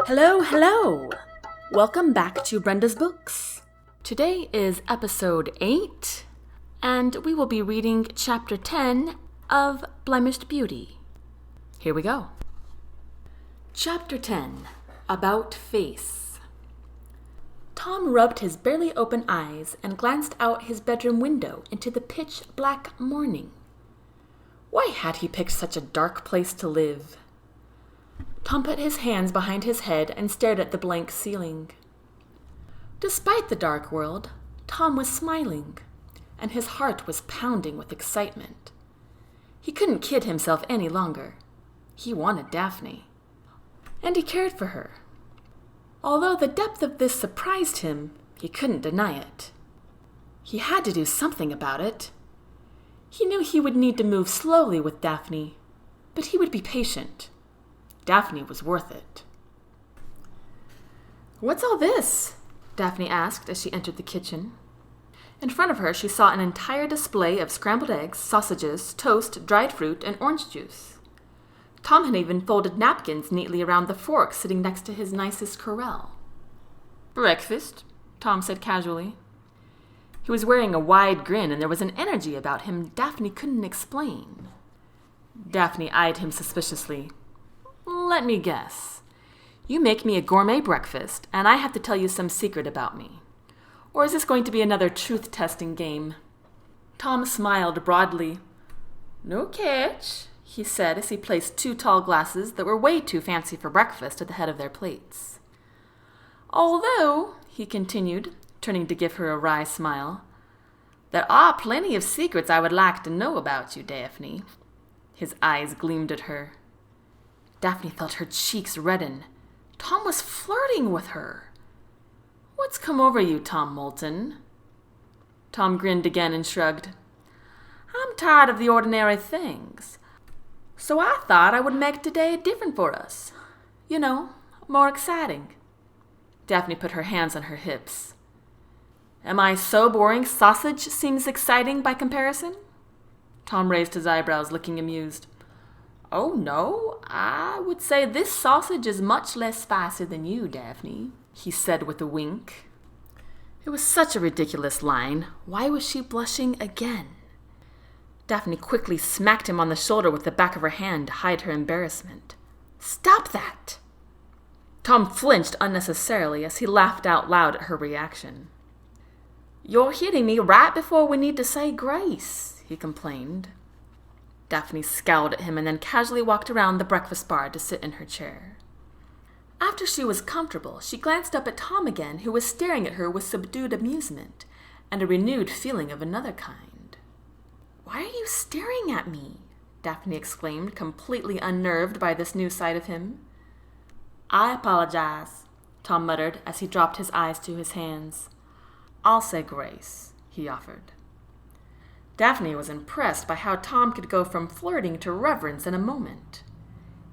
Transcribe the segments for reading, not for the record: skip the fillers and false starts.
Hello, hello! Welcome back to Brenda's Books. Today is episode 8, and we will be reading chapter 10 of Blemished Beauty. Here we go. Chapter 10, About Face. Tom rubbed his barely open eyes and glanced out his bedroom window into the pitch-black morning. Why had he picked such a dark place to live? Tom put his hands behind his head and stared at the blank ceiling. Despite the dark world, Tom was smiling, and his heart was pounding with excitement. He couldn't kid himself any longer. He wanted Daphne, and he cared for her. Although the depth of this surprised him, he couldn't deny it. He had to do something about it. He knew he would need to move slowly with Daphne, but he would be patient. Daphne was worth it. "What's all this?" Daphne asked as she entered the kitchen. In front of her, she saw an entire display of scrambled eggs, sausages, toast, dried fruit, and orange juice. Tom had even folded napkins neatly around the fork sitting next to his nicest Corelle. "Breakfast," Tom said casually. He was wearing a wide grin, and there was an energy about him Daphne couldn't explain. Daphne eyed him suspiciously. "Let me guess. You make me a gourmet breakfast, and I have to tell you some secret about me. Or is this going to be another truth-testing game?" Tom smiled broadly. "No catch," he said as he placed 2 tall glasses that were way too fancy for breakfast at the head of their plates. "Although," he continued, turning to give her a wry smile, "there are plenty of secrets I would like to know about you, Daphne." His eyes gleamed at her. Daphne felt her cheeks redden. Tom was flirting with her. "What's come over you, Tom Moulton?" Tom grinned again and shrugged. "I'm tired of the ordinary things. So I thought I would make today different for us. You know, more exciting." Daphne put her hands on her hips. "Am I so boring sausage seems exciting by comparison?" Tom raised his eyebrows, looking amused. "Oh, no, I would say this sausage is much less spicy than you, Daphne," he said with a wink. It was such a ridiculous line. Why was she blushing again? Daphne quickly smacked him on the shoulder with the back of her hand to hide her embarrassment. "Stop that!" Tom flinched unnecessarily as he laughed out loud at her reaction. "You're hitting me right before we need to say grace," he complained. Daphne scowled at him and then casually walked around the breakfast bar to sit in her chair. After she was comfortable, she glanced up at Tom again, who was staring at her with subdued amusement and a renewed feeling of another kind. "Why are you staring at me?" Daphne exclaimed, completely unnerved by this new side of him. "I apologize," Tom muttered as he dropped his eyes to his hands. "I'll say grace," he offered. Daphne was impressed by how Tom could go from flirting to reverence in a moment.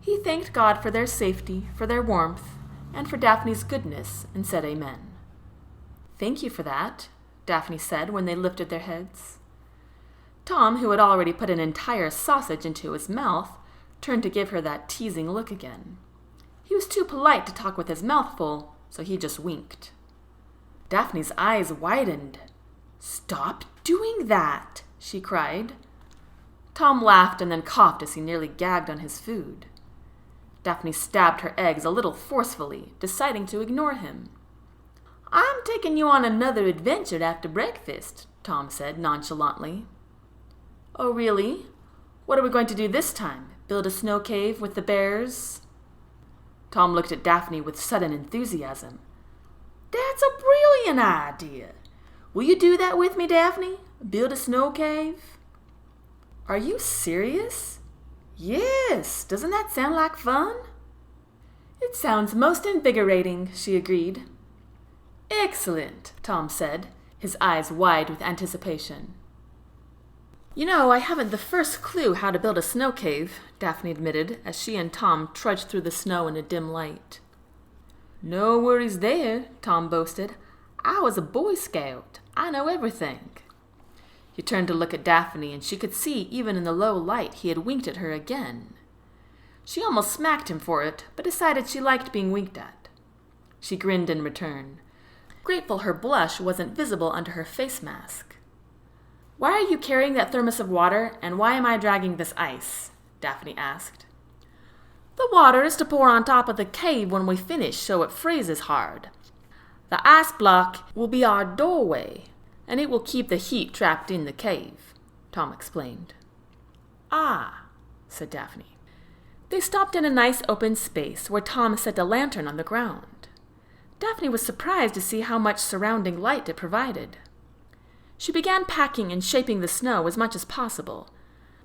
He thanked God for their safety, for their warmth, and for Daphne's goodness, and said amen. "Thank you for that," Daphne said when they lifted their heads. Tom, who had already put an entire sausage into his mouth, turned to give her that teasing look again. He was too polite to talk with his mouth full, so he just winked. Daphne's eyes widened. "Stop doing that!" she cried. Tom laughed and then coughed as he nearly gagged on his food. Daphne stabbed her eggs a little forcefully, deciding to ignore him. "I'm taking you on another adventure after breakfast," Tom said nonchalantly. "Oh, really? What are we going to do this time? Build a snow cave with the bears?" Tom looked at Daphne with sudden enthusiasm. "That's a brilliant idea. Will you do that with me, Daphne? Build a snow cave?" "Are you serious?" "Yes. Doesn't that sound like fun?" "It sounds most invigorating," she agreed. "Excellent," Tom said, his eyes wide with anticipation. "You know, I haven't the first clue how to build a snow cave," Daphne admitted, as she and Tom trudged through the snow in a dim light. "No worries there," Tom boasted. "I was a Boy Scout. I know everything." He turned to look at Daphne, and she could see, even in the low light, he had winked at her again. She almost smacked him for it, but decided she liked being winked at. She grinned in return, grateful her blush wasn't visible under her face mask. "Why are you carrying that thermos of water, and why am I dragging this ice?" Daphne asked. "The water is to pour on top of the cave when we finish so it freezes hard. The ice block will be our doorway, and it will keep the heat trapped in the cave," Tom explained. "Ah," said Daphne. They stopped in a nice open space where Tom set a lantern on the ground. Daphne was surprised to see how much surrounding light it provided. She began packing and shaping the snow as much as possible,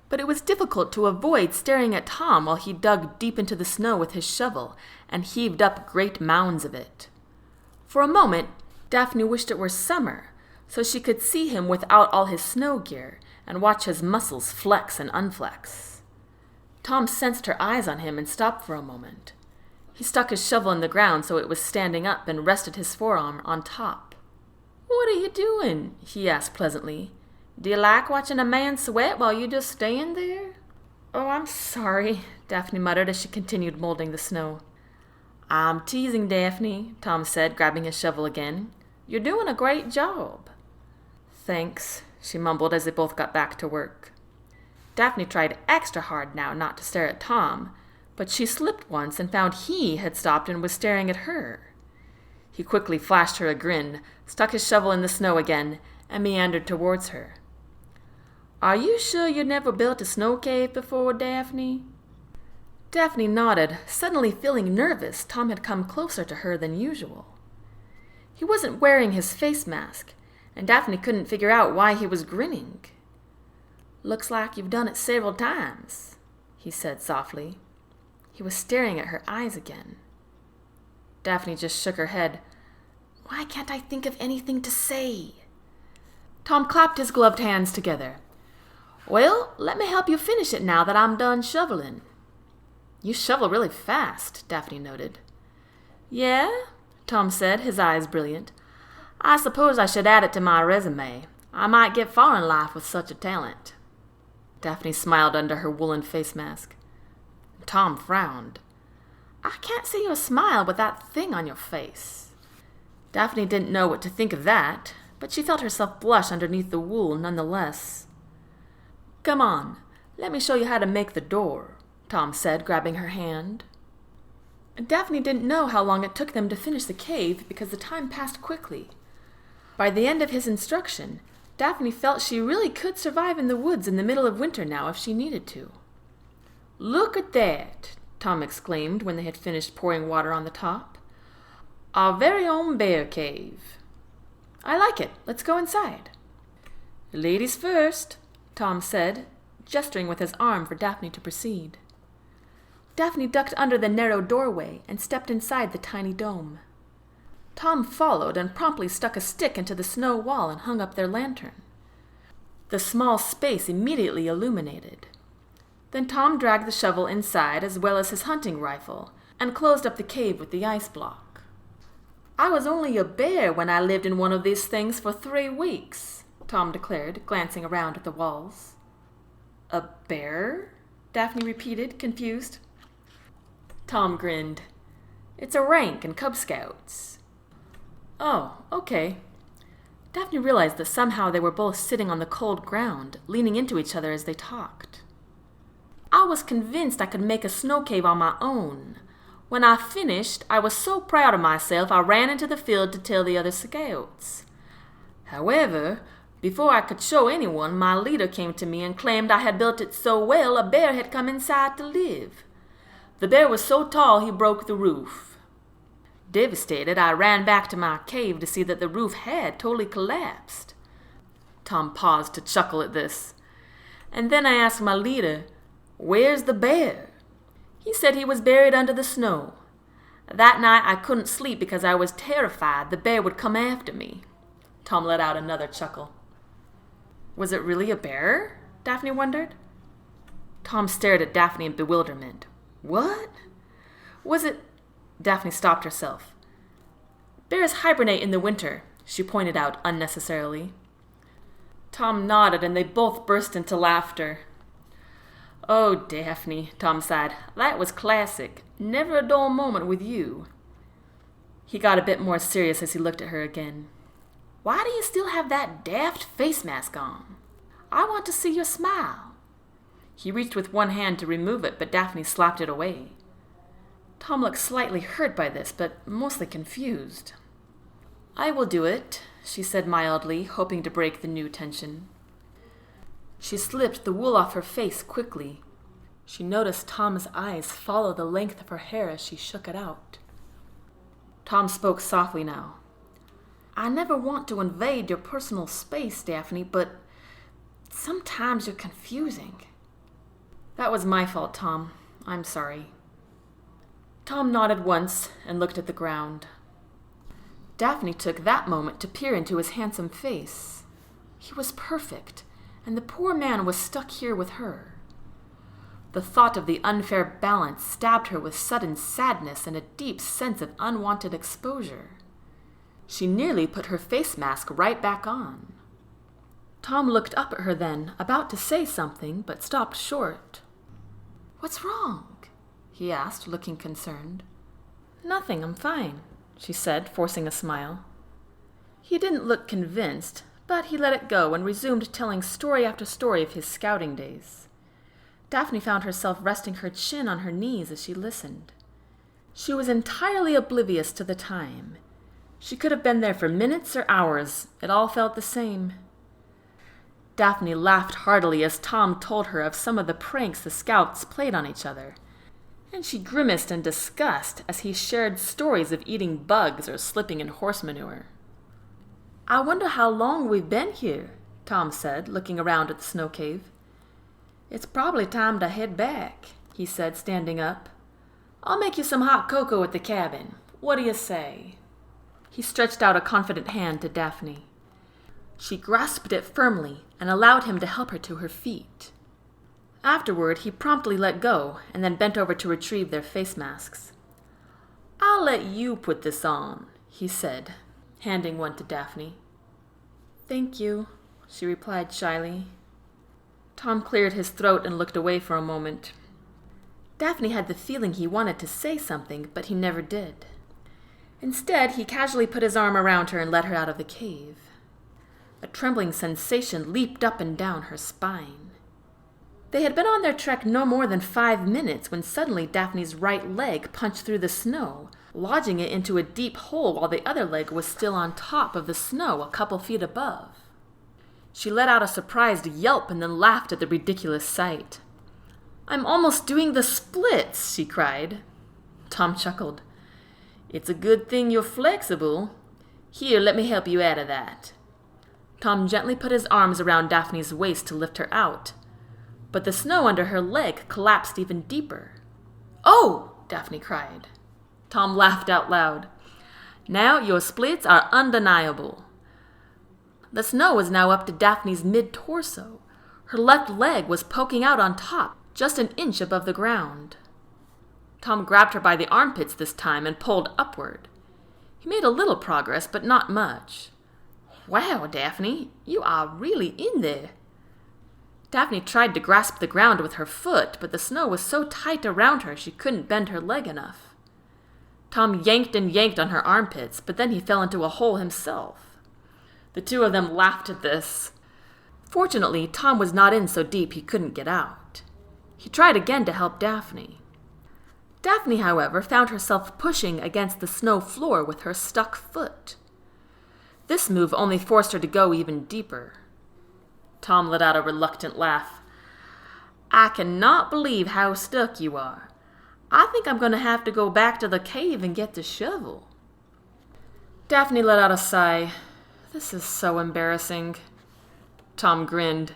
but it was difficult to avoid staring at Tom while he dug deep into the snow with his shovel and heaved up great mounds of it. For a moment, Daphne wished it were summer, so she could see him without all his snow gear and watch his muscles flex and unflex. Tom sensed her eyes on him and stopped for a moment. He stuck his shovel in the ground so it was standing up and rested his forearm on top. "What are you doing?" he asked pleasantly. "Do you like watching a man sweat while you just stand there?" "Oh, I'm sorry," Daphne muttered as she continued molding the snow. "I'm teasing, Daphne," Tom said, grabbing his shovel again. "You're doing a great job." "Thanks," she mumbled as they both got back to work. Daphne tried extra hard now not to stare at Tom, but she slipped once and found he had stopped and was staring at her. He quickly flashed her a grin, stuck his shovel in the snow again, and meandered towards her. "Are you sure you never built a snow cave before, Daphne?" Daphne nodded, suddenly feeling nervous. Tom had come closer to her than usual. He wasn't wearing his face mask, and Daphne couldn't figure out why he was grinning. "Looks like you've done it several times," he said softly. He was staring at her eyes again. Daphne just shook her head. "Why can't I think of anything to say?" Tom clapped his gloved hands together. "Well, let me help you finish it now that I'm done shoveling." "You shovel really fast," Daphne noted. "Yeah?" Tom said, his eyes brilliant. "I suppose I should add it to my resume. I might get far in life with such a talent." Daphne smiled under her woolen face mask. Tom frowned. "I can't see your smile with that thing on your face." Daphne didn't know what to think of that, but she felt herself blush underneath the wool nonetheless. "Come on, let me show you how to make the door," Tom said, grabbing her hand. Daphne didn't know how long it took them to finish the cave because the time passed quickly. By the end of his instruction, Daphne felt she really could survive in the woods in the middle of winter now if she needed to. "Look at that," Tom exclaimed when they had finished pouring water on the top. "Our very own bear cave." "I like it. Let's go inside." "Ladies first," Tom said, gesturing with his arm for Daphne to proceed. Daphne ducked under the narrow doorway and stepped inside the tiny dome. Tom followed and promptly stuck a stick into the snow wall and hung up their lantern. The small space immediately illuminated. Then Tom dragged the shovel inside as well as his hunting rifle and closed up the cave with the ice block. "I was only a bear when I lived in one of these things for 3 weeks, Tom declared, glancing around at the walls. "A bear?" Daphne repeated, confused. Tom grinned. "It's a rank in Cub Scouts." "Oh, okay." Daphne realized that somehow they were both sitting on the cold ground, leaning into each other as they talked. "I was convinced I could make a snow cave on my own. When I finished, I was so proud of myself I ran into the field to tell the other scouts. However, before I could show anyone, my leader came to me and claimed I had built it so well a bear had come inside to live. The bear was so tall he broke the roof. Devastated, I ran back to my cave to see that the roof had totally collapsed." Tom paused to chuckle at this. "And then I asked my leader, 'Where's the bear?' He said he was buried under the snow. That night I couldn't sleep because I was terrified the bear would come after me." Tom let out another chuckle. "Was it really a bear?" Daphne wondered. Tom stared at Daphne in bewilderment. "What? Was it—" Daphne stopped herself. "Bears hibernate in the winter," she pointed out unnecessarily. Tom nodded and they both burst into laughter. "Oh, Daphne," Tom sighed, "that was classic. Never a dull moment with you." He got a bit more serious as he looked at her again. Why do you still have that daft face mask on? I want to see your smile. He reached with one hand to remove it, but Daphne slapped it away. Tom looked slightly hurt by this, but mostly confused. I will do it, she said mildly, hoping to break the new tension. She slipped the wool off her face quickly. She noticed Tom's eyes follow the length of her hair as she shook it out. Tom spoke softly now. I never want to invade your personal space, Daphne, but sometimes you're confusing. That was my fault, Tom. I'm sorry. Tom nodded once and looked at the ground. Daphne took that moment to peer into his handsome face. He was perfect, and the poor man was stuck here with her. The thought of the unfair balance stabbed her with sudden sadness and a deep sense of unwanted exposure. She nearly put her face mask right back on. Tom looked up at her then, about to say something, but stopped short. What's wrong? He asked, looking concerned. Nothing, I'm fine, she said, forcing a smile. He didn't look convinced, but he let it go and resumed telling story after story of his scouting days. Daphne found herself resting her chin on her knees as she listened. She was entirely oblivious to the time. She could have been there for minutes or hours. It all felt the same. Daphne laughed heartily as Tom told her of some of the pranks the scouts played on each other, and she grimaced in disgust as he shared stories of eating bugs or slipping in horse manure. I wonder how long we've been here, Tom said, looking around at the snow cave. It's probably time to head back, he said, standing up. I'll make you some hot cocoa at the cabin. What do you say? He stretched out a confident hand to Daphne. She grasped it firmly and allowed him to help her to her feet. Afterward, he promptly let go and then bent over to retrieve their face masks. I'll let you put this on, he said, handing one to Daphne. Thank you, she replied shyly. Tom cleared his throat and looked away for a moment. Daphne had the feeling he wanted to say something, but he never did. Instead, he casually put his arm around her and led her out of the cave. A trembling sensation leaped up and down her spine. They had been on their trek no more than 5 minutes when suddenly Daphne's right leg punched through the snow, lodging it into a deep hole while the other leg was still on top of the snow a couple feet above. She let out a surprised yelp and then laughed at the ridiculous sight. I'm almost doing the splits, she cried. Tom chuckled. It's a good thing you're flexible. Here, let me help you out of that. Tom gently put his arms around Daphne's waist to lift her out, but the snow under her leg collapsed even deeper. Oh! Daphne cried. Tom laughed out loud. Now your splits are undeniable. The snow was now up to Daphne's mid-torso. Her left leg was poking out on top, just an inch above the ground. Tom grabbed her by the armpits this time and pulled upward. He made a little progress, but not much. Wow, Daphne, you are really in there. Daphne tried to grasp the ground with her foot, but the snow was so tight around her she couldn't bend her leg enough. Tom yanked and yanked on her armpits, but then he fell into a hole himself. The two of them laughed at this. Fortunately, Tom was not in so deep he couldn't get out. He tried again to help Daphne. Daphne, however, found herself pushing against the snow floor with her stuck foot. This move only forced her to go even deeper. Tom let out a reluctant laugh. I cannot believe how stuck you are. I think I'm going to have to go back to the cave and get the shovel. Daphne let out a sigh. This is so embarrassing. Tom grinned.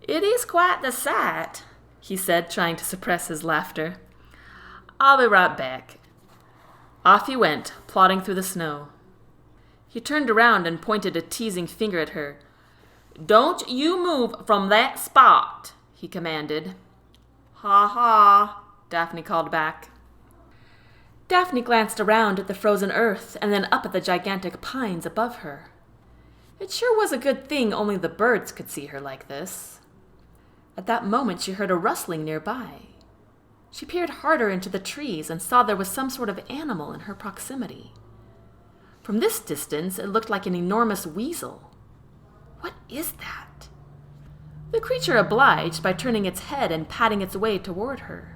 It is quite the sight, he said, trying to suppress his laughter. I'll be right back. Off he went, plodding through the snow. He turned around and pointed a teasing finger at her. Don't you move from that spot, he commanded. Ha ha, Daphne called back. Daphne glanced around at the frozen earth and then up at the gigantic pines above her. It sure was a good thing only the birds could see her like this. At that moment she heard a rustling nearby. She peered harder into the trees and saw there was some sort of animal in her proximity. From this distance, it looked like an enormous weasel. What is that? The creature obliged by turning its head and patting its way toward her.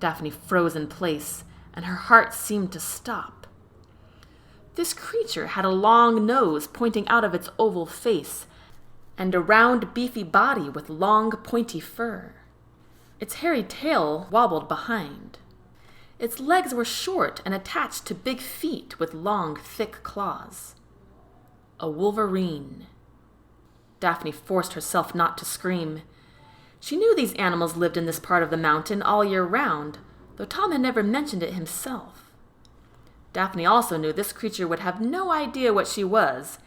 Daphne froze in place, and her heart seemed to stop. This creature had a long nose pointing out of its oval face, and a round, beefy body with long, pointy fur. Its hairy tail wobbled behind. Its legs were short and attached to big feet with long, thick claws. A wolverine. Daphne forced herself not to scream. She knew these animals lived in this part of the mountain all year round, though Tom had never mentioned it himself. Daphne also knew this creature would have no idea what she was,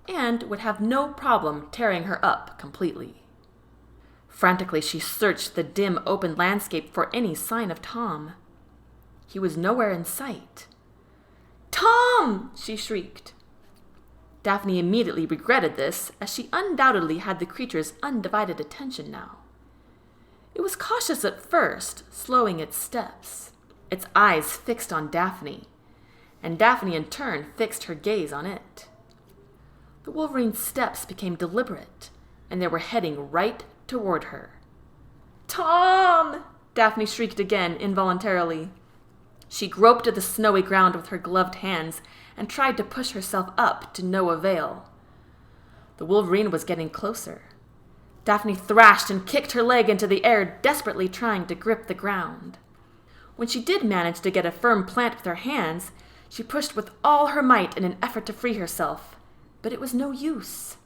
and would have no problem tearing her up completely. Frantically, she searched the dim, open landscape for any sign of Tom. He was nowhere in sight. "Tom!" she shrieked. Daphne immediately regretted this, as she undoubtedly had the creature's undivided attention now. It was cautious at first, slowing its steps, its eyes fixed on Daphne, and Daphne in turn fixed her gaze on it. The wolverine's steps became deliberate, and they were heading right toward her. "Tom!" Daphne shrieked again, involuntarily. She groped at the snowy ground with her gloved hands and tried to push herself up to no avail. The wolverine was getting closer. Daphne thrashed and kicked her leg into the air, desperately trying to grip the ground. When she did manage to get a firm plant with her hands, she pushed with all her might in an effort to free herself, but it was no use.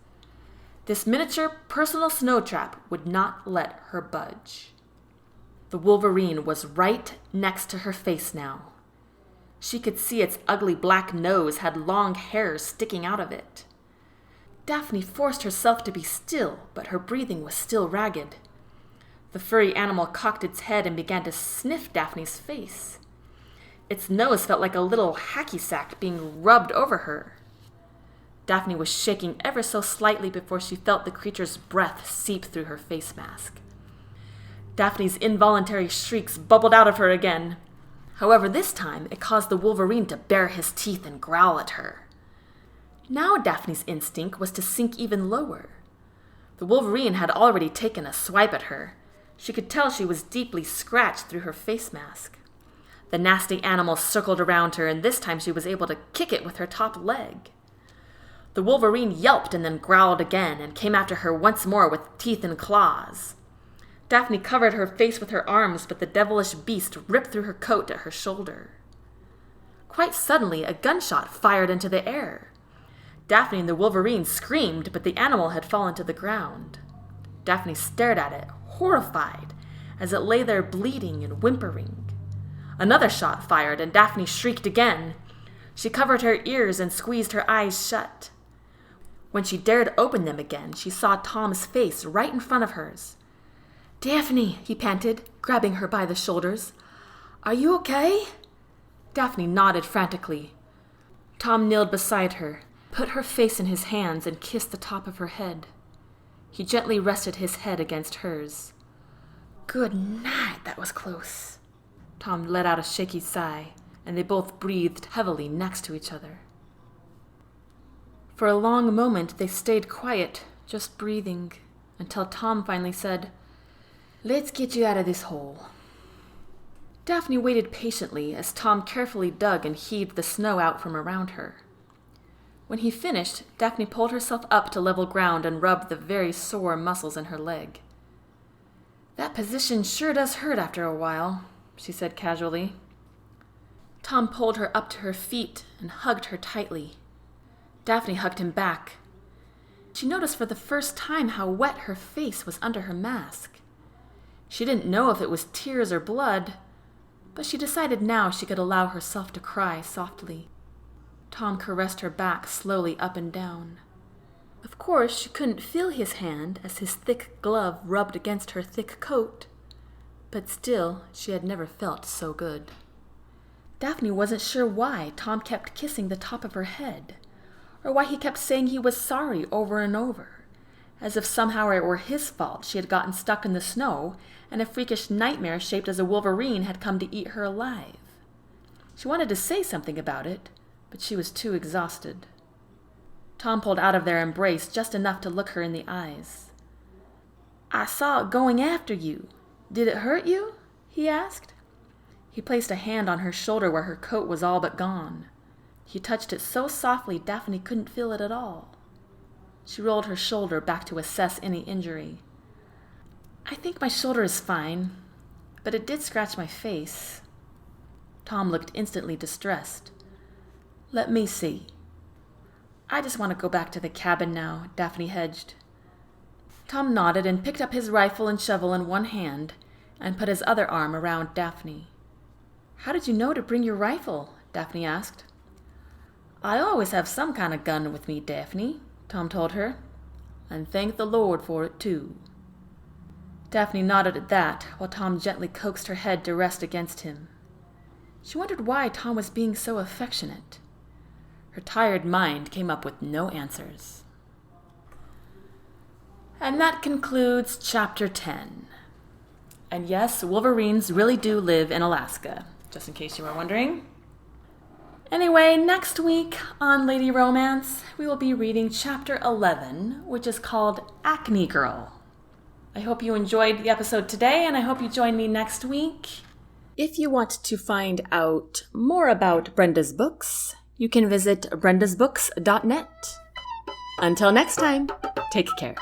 This miniature personal snow trap would not let her budge. The wolverine was right next to her face now. She could see its ugly black nose had long hairs sticking out of it. Daphne forced herself to be still, but her breathing was still ragged. The furry animal cocked its head and began to sniff Daphne's face. Its nose felt like a little hacky sack being rubbed over her. Daphne was shaking ever so slightly before she felt the creature's breath seep through her face mask. Daphne's involuntary shrieks bubbled out of her again. However, this time it caused the wolverine to bare his teeth and growl at her. Now Daphne's instinct was to sink even lower. The wolverine had already taken a swipe at her. She could tell she was deeply scratched through her face mask. The nasty animal circled around her, and this time she was able to kick it with her top leg. The wolverine yelped and then growled again and came after her once more with teeth and claws. Daphne covered her face with her arms, but the devilish beast ripped through her coat at her shoulder. Quite suddenly, a gunshot fired into the air. Daphne and the wolverine screamed, but the animal had fallen to the ground. Daphne stared at it, horrified, as it lay there bleeding and whimpering. Another shot fired, and Daphne shrieked again. She covered her ears and squeezed her eyes shut. When she dared open them again, she saw Tom's face right in front of hers. "Daphne," he panted, grabbing her by the shoulders. "Are you okay?" Daphne nodded frantically. Tom kneeled beside her, put her face in his hands, and kissed the top of her head. He gently rested his head against hers. "Good night, that was close." Tom let out a shaky sigh, and they both breathed heavily next to each other. For a long moment they stayed quiet, just breathing, until Tom finally said, "Let's get you out of this hole." Daphne waited patiently as Tom carefully dug and heaved the snow out from around her. When he finished, Daphne pulled herself up to level ground and rubbed the very sore muscles in her leg. "That position sure does hurt after a while," she said casually. Tom pulled her up to her feet and hugged her tightly. Daphne hugged him back. She noticed for the first time how wet her face was under her mask. She didn't know if it was tears or blood, but she decided now she could allow herself to cry softly. Tom caressed her back slowly up and down. Of course, she couldn't feel his hand as his thick glove rubbed against her thick coat, but still she had never felt so good. Daphne wasn't sure why Tom kept kissing the top of her head, or why he kept saying he was sorry over and over, as if somehow it were his fault she had gotten stuck in the snow and a freakish nightmare shaped as a wolverine had come to eat her alive. She wanted to say something about it, but she was too exhausted. Tom pulled out of their embrace just enough to look her in the eyes. "I saw it going after you. Did it hurt you?" he asked. He placed a hand on her shoulder where her coat was all but gone. He touched it so softly Daphne couldn't feel it at all. She rolled her shoulder back to assess any injury. "I think my shoulder is fine, but it did scratch my face." Tom looked instantly distressed. "Let me see." "I just want to go back to the cabin now," Daphne hedged. Tom nodded and picked up his rifle and shovel in one hand and put his other arm around Daphne. "How did you know to bring your rifle?" Daphne asked. "I always have some kind of gun with me, Daphne," Tom told her. "And thank the Lord for it, too." Daphne nodded at that, while Tom gently coaxed her head to rest against him. She wondered why Tom was being so affectionate. Her tired mind came up with no answers. And that concludes Chapter 10. And yes, wolverines really do live in Alaska, just in case you were wondering. Anyway, next week on Lady Romance, we will be reading Chapter 11, which is called Acne Girl. I hope you enjoyed the episode today, and I hope you join me next week. If you want to find out more about Brenda's books, you can visit brendasbooks.net. Until next time, take care.